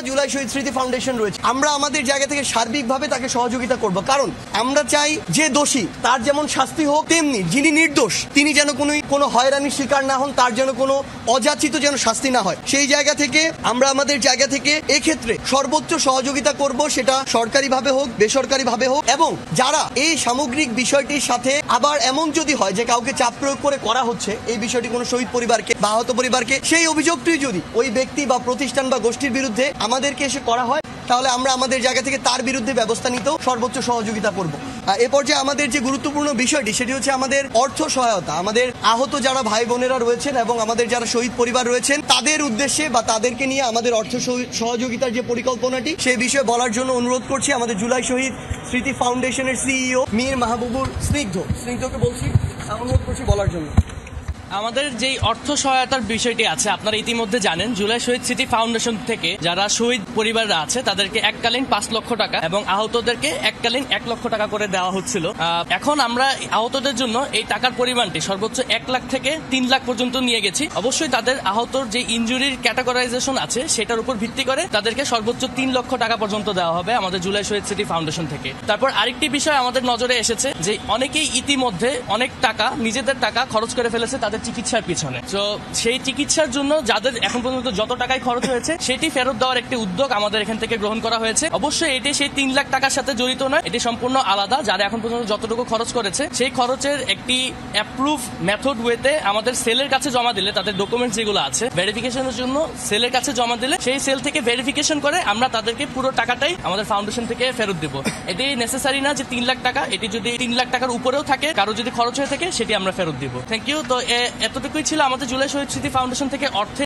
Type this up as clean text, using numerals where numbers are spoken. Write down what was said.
জুলাই শহীদ স্মৃতি ফাউন্ডেশন রয়েছে, আমরা আমাদের জায়গা থেকে সার্বিকভাবে তাকে সহযোগিতা করব। কারণ আমরা চাই যে দোষী তার যেমন শাস্তি হোক, তেমনি যিনি নির্দোষ তিনি যেন কোনো হয়রানির শিকার না হন, তার যেন কোনো অযাচিত যেন শাস্তি না হয়। সেই জায়গা থেকে আমরা আমাদের জায়গা থেকে এক্ষেত্রে সর্বোচ্চ সহযোগিতা করব, সেটা সরকারিভাবে হোক বেসরকারিভাবে হোক। এবং যারা এই সামগ্রিক বিষয়টির সাথে আবার এমন যদি হয় যে কাউকে চাপ প্রয়োগ করে করা হচ্ছে এই বিষয়টি কোনো শহীদ পরিবারকে বা আহত পরিবারকে, সেই অভিযোগটি যদি ওই ব্যক্তি বা প্রতিষ্ঠান বা গোষ্ঠীর বিরুদ্ধে আমাদেরকে এসে করা হয়, তাহলে আমরা আমাদের জায়গা থেকে তার বিরুদ্ধে ব্যবস্থা নিতেও সর্বোচ্চ সহযোগিতা করব। এ পর্যায়ে আমাদের যে গুরুত্বপূর্ণ বিষয়টি সেটি হচ্ছে আমাদের অর্থ সহায়তা। আমাদের আহত যারা ভাই বোনেরা রয়েছেন এবং আমাদের যারা শহীদ পরিবার রয়েছেন তাদের উদ্দেশ্যে বা তাদেরকে নিয়ে আমাদের অর্থ সহযোগিতার যে পরিকল্পনাটি সেই বিষয়ে বলার জন্য অনুরোধ করছি আমাদের জুলাই শহীদ স্মৃতি ফাউন্ডেশনের সিইও মীর মাহবুবুর স্নিগ্ধকে বলছি, অনুরোধ করছি বলার জন্য। আমাদের যেই অর্থ সহায়তার বিষয়টি আছে, আপনারা ইতিমধ্যে জানেন জুলাই শহীদ স্মৃতি ফাউন্ডেশন থেকে যারা শহীদ পরিবাররা আছে তাদেরকে এককালীন 5 লক্ষ টাকা এবং আহতদেরকে এককালীন 1 লক্ষ টাকা করে দেওয়া হচ্ছিল। এখন আমরা আহতদের জন্য এই টাকার পরিমাণটি সর্বোচ্চ 1 লাখ থেকে 3 লাখ পর্যন্ত নিয়ে গেছি। অবশ্যই তাদের আহতর যে ইনজুরির ক্যাটাগরাইজেশন আছে সেটার উপর ভিত্তি করে তাদেরকে সর্বোচ্চ 3 লক্ষ টাকা পর্যন্ত দেওয়া হবে আমাদের জুলাই শহীদ স্মৃতি ফাউন্ডেশন থেকে। তারপর আরেকটি বিষয় আমাদের নজরে এসেছে যে অনেকেই ইতিমধ্যে অনেক টাকা নিজেদের টাকা খরচ করে ফেলেছে তাদের চিকিৎসার পিছনে। তো সেই চিকিৎসার জন্য যাদের এখন পর্যন্ত যত টাকাই খরচ হয়েছে সেটি ফেরত দেওয়ার একটি উদ্যোগ আমাদের এখান থেকে গ্রহণ করা হয়েছে। অবশ্যই এটি সেই 3 লাখ টাকার সাথে জড়িত নয়, এটি সম্পূর্ণ আলাদা। যারা এখন পর্যন্ত যতটুকু খরচ করেছে সেই খরচের একটি অ্যাপ্রুভ মেথড ওয়েতে আমাদের সেলের কাছে জমা দিলে, তাদের ডকুমেন্টস যেগুলো আছে ভেরিফিকেশনের জন্য সেলের কাছে জমা দিলে সেই সেল থেকে ভেরিফিকেশন করে আমরা তাদেরকে পুরো টাকাটাই আমাদের ফাউন্ডেশন থেকে ফেরত দেব। এটি নেসেসারি না যে 3 লাখ টাকা, এটি যদি 3 লাখ টাকার উপরেও থাকে কারো যদি খরচ হয়ে থাকে সেটি আমরা ফেরত দিব। Thank you. তো এতটুকুই ছিল আমাদের জুলাই শহীদ স্মৃতি ফাউন্ডেশন থেকে অর্থে